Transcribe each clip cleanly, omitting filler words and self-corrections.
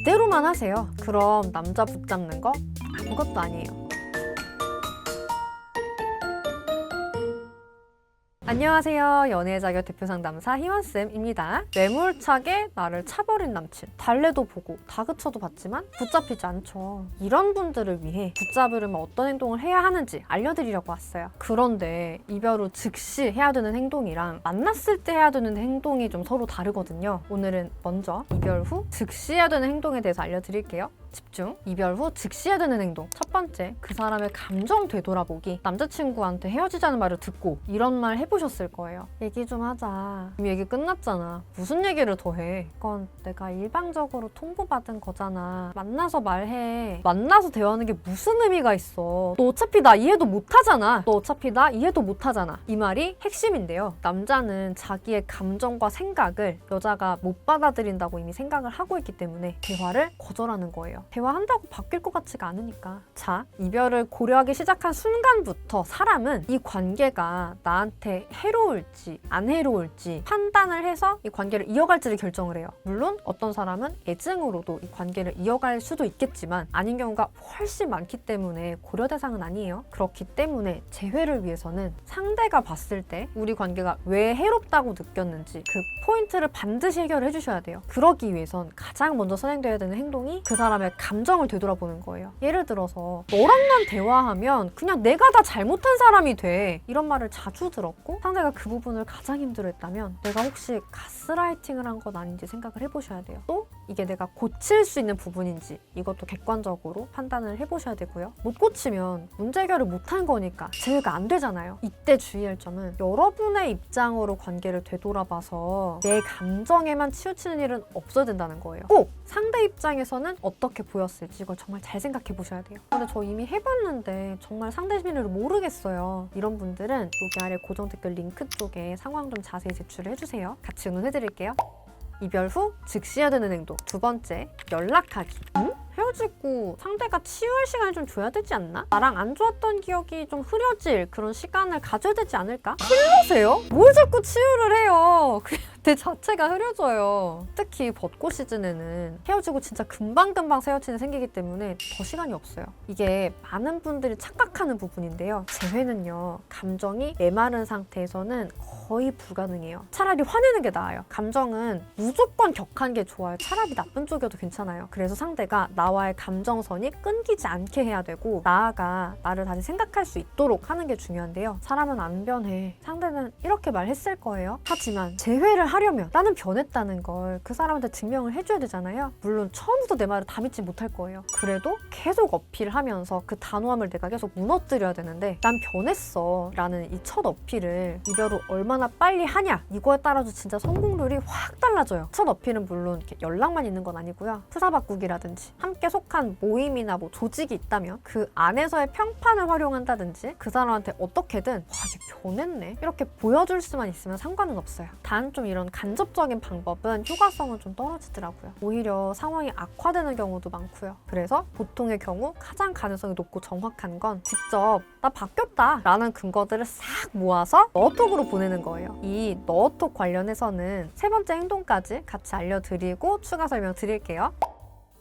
그대로만 하세요. 그럼 남자 붙잡는 거 아무것도 아니에요. 안녕하세요. 연애의 자격 대표 상담사 희원쌤입니다. 매몰차게 나를 차버린 남친. 달래도 보고 다그쳐도 봤지만 붙잡히지 않죠. 이런 분들을 위해 붙잡으려면 어떤 행동을 해야 하는지 알려드리려고 왔어요. 그런데 이별 후 즉시 해야 되는 행동이랑 만났을 때 해야 되는 행동이 좀 서로 다르거든요. 오늘은 먼저 이별 후 즉시 해야 되는 행동에 대해서 알려드릴게요. 집중! 이별 후 즉시 해야 되는 행동. 첫 번째, 그 사람의 감정 되돌아보기. 남자친구한테 헤어지자는 말을 듣고 이런 말 해보셨을 거예요. 얘기 좀 하자. 이미 얘기 끝났잖아. 무슨 얘기를 더 해? 그건 내가 일방적으로 통보받은 거잖아. 만나서 말해. 만나서 대화하는 게 무슨 의미가 있어. 너 어차피 나 이해도 못하잖아. 너 어차피 나 이해도 못하잖아. 이 말이 핵심인데요. 남자는 자기의 감정과 생각을 여자가 못 받아들인다고 이미 생각을 하고 있기 때문에 대화를 거절하는 거예요. 대화한다고 바뀔 것 같지가 않으니까. 자, 이별을 고려하기 시작한 순간부터 사람은 이 관계가 나한테 해로울지 안 해로울지 판단을 해서 이 관계를 이어갈지를 결정을 해요. 물론 어떤 사람은 애증으로도 이 관계를 이어갈 수도 있겠지만 아닌 경우가 훨씬 많기 때문에 고려 대상은 아니에요. 그렇기 때문에 재회를 위해서는 상대가 봤을 때 우리 관계가 왜 해롭다고 느꼈는지 그 포인트를 반드시 해결을 해주셔야 돼요. 그러기 위해선 가장 먼저 선행돼야 되는 행동이 그 사람의 감정을 되돌아보는 거예요. 예를 들어서 너랑만 대화하면 그냥 내가 다 잘못한 사람이 돼. 이런 말을 자주 들었고 상대가 그 부분을 가장 힘들어했다면 내가 혹시 가스라이팅을 한 건 아닌지 생각을 해보셔야 돼요. 또 이게 내가 고칠 수 있는 부분인지 이것도 객관적으로 판단을 해보셔야 되고요. 못 고치면 문제 해결을 못한 거니까 재회가 안 되잖아요. 이때 주의할 점은 여러분의 입장으로 관계를 되돌아봐서 내 감정에만 치우치는 일은 없어야 된다는 거예요. 꼭 상대 입장에서는 어떻게 보였을지 이걸 정말 잘 생각해 보셔야 돼요. 근데 저 이미 해봤는데 정말 상대 심리를 모르겠어요. 이런 분들은 여기 아래 고정 댓글 링크 쪽에 상황 좀 자세히 제출을 해주세요. 같이 의논해드릴게요. 이별 후 즉시 해야 되는 행동. 두 번째, 연락하기. 응? 헤어지고 상대가 치유할 시간을 좀 줘야 되지 않나? 나랑 안 좋았던 기억이 좀 흐려질 그런 시간을 가져야 되지 않을까? 힐러세요? 뭘 자꾸 치유를 해요? 그냥 내 자체가 흐려져요. 특히 벚꽃 시즌에는 헤어지고 진짜 금방금방 새 여친이 생기기 때문에 더 시간이 없어요. 이게 많은 분들이 착각하는 부분인데요. 재회는요, 감정이 메마른 상태에서는 거의 불가능해요. 차라리 화내는 게 나아요. 감정은 무조건 격한 게 좋아요. 차라리 나쁜 쪽이어도 괜찮아요. 그래서 상대가 나와의 감정선이 끊기지 않게 해야 되고 나아가 나를 다시 생각할 수 있도록 하는 게 중요한데요. 사람은 안 변해. 상대는 이렇게 말했을 거예요. 하지만 재회를 하려면 나는 변했다는 걸 그 사람한테 증명을 해줘야 되잖아요. 물론 처음부터 내 말을 다 믿지 못할 거예요. 그래도 계속 어필하면서 그 단호함을 내가 계속 무너뜨려야 되는데 난 변했어 라는 이 첫 어필을 이별 후 얼마나 빨리 하냐 이거에 따라서 진짜 성공률이 확 달라져요. 첫 어필은 물론 이렇게 연락만 있는 건 아니고요. 프사 바꾸기라든지 함께 속한 모임이나 뭐 조직이 있다면 그 안에서의 평판을 활용한다든지 그 사람한테 어떻게든 와, 얘 변했네 이렇게 보여줄 수만 있으면 상관은 없어요. 단 좀 이런 간접적인 방법은 효과성은 좀 떨어지더라고요. 오히려 상황이 악화되는 경우도 많고요. 그래서 보통의 경우 가장 가능성이 높고 정확한 건 직접 나 바뀌었다 라는 근거들을 싹 모아서 너톡으로 보내는 거예요. 이 너톡 관련해서는 세 번째 행동까지 같이 알려드리고 추가 설명 드릴게요.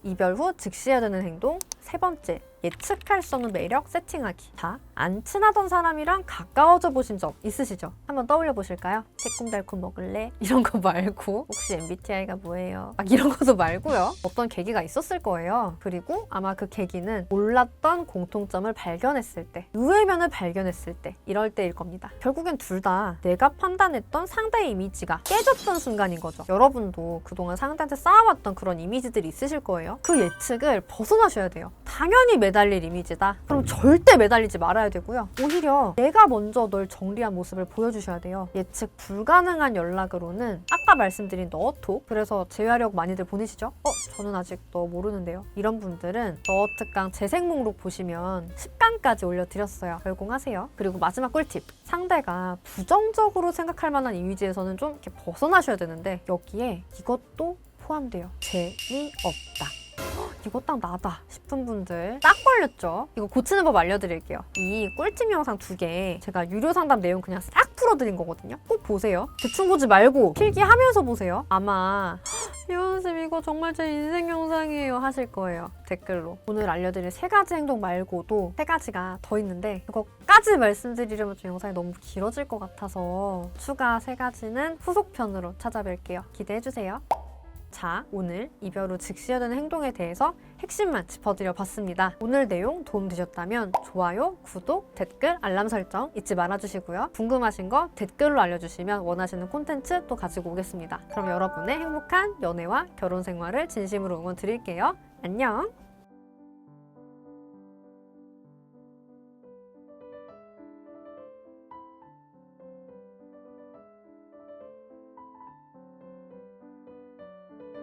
이별 후 즉시 해야 되는 행동. 세 번째, 예측할 수 없는 매력 세팅하기. 다 안 친하던 사람이랑 가까워져 보신 적 있으시죠? 한번 떠올려 보실까요? 새콤달콤 먹을래? 이런 거 말고 혹시 MBTI가 뭐예요? 막 이런 것도 말고요. 어떤 계기가 있었을 거예요. 그리고 아마 그 계기는 몰랐던 공통점을 발견했을 때, 유해면을 발견했을 때, 이럴 때일 겁니다. 결국엔 둘 다 내가 판단했던 상대의 이미지가 깨졌던 순간인 거죠. 여러분도 그동안 상대한테 쌓아왔던 그런 이미지들이 있으실 거예요. 그 예측을 벗어나셔야 돼요. 당연히 매달릴 이미지다. 그럼 절대 매달리지 말아야 되고요. 오히려 내가 먼저 널 정리한 모습을 보여주셔야 돼요. 예측 불가능한 연락으로는 아까 말씀드린 너톡, 그래서 제외하려고 많이들 보내시죠? 저는 아직 너 모르는데요. 이런 분들은 너특강 재생 목록 보시면 10강까지 올려드렸어요. 열공하세요. 그리고 마지막 꿀팁. 상대가 부정적으로 생각할 만한 이미지에서는 좀 이렇게 벗어나셔야 되는데 여기에 이것도 포함돼요. 재미없다. 이거 딱 나다 싶은 분들 딱 걸렸죠? 이거 고치는 법 알려드릴게요. 이 꿀팁 영상 2개 제가 유료 상담 내용 그냥 싹 풀어드린 거거든요. 꼭 보세요. 대충 보지 말고 필기하면서 보세요. 아마 희원쌤 이거 정말 제 인생 영상이에요 하실 거예요. 댓글로. 오늘 알려드릴 3가지 행동 말고도 3가지가 더 있는데 이거까지 말씀드리려면 좀 영상이 너무 길어질 것 같아서 추가 3가지는 후속편으로 찾아뵐게요. 기대해주세요. 자, 오늘 이별 후 즉시 해야 되는 행동에 대해서 핵심만 짚어드려 봤습니다. 오늘 내용 도움되셨다면 좋아요, 구독, 댓글, 알람 설정 잊지 말아주시고요. 궁금하신 거 댓글로 알려주시면 원하시는 콘텐츠 또 가지고 오겠습니다. 그럼 여러분의 행복한 연애와 결혼 생활을 진심으로 응원 드릴게요. 안녕!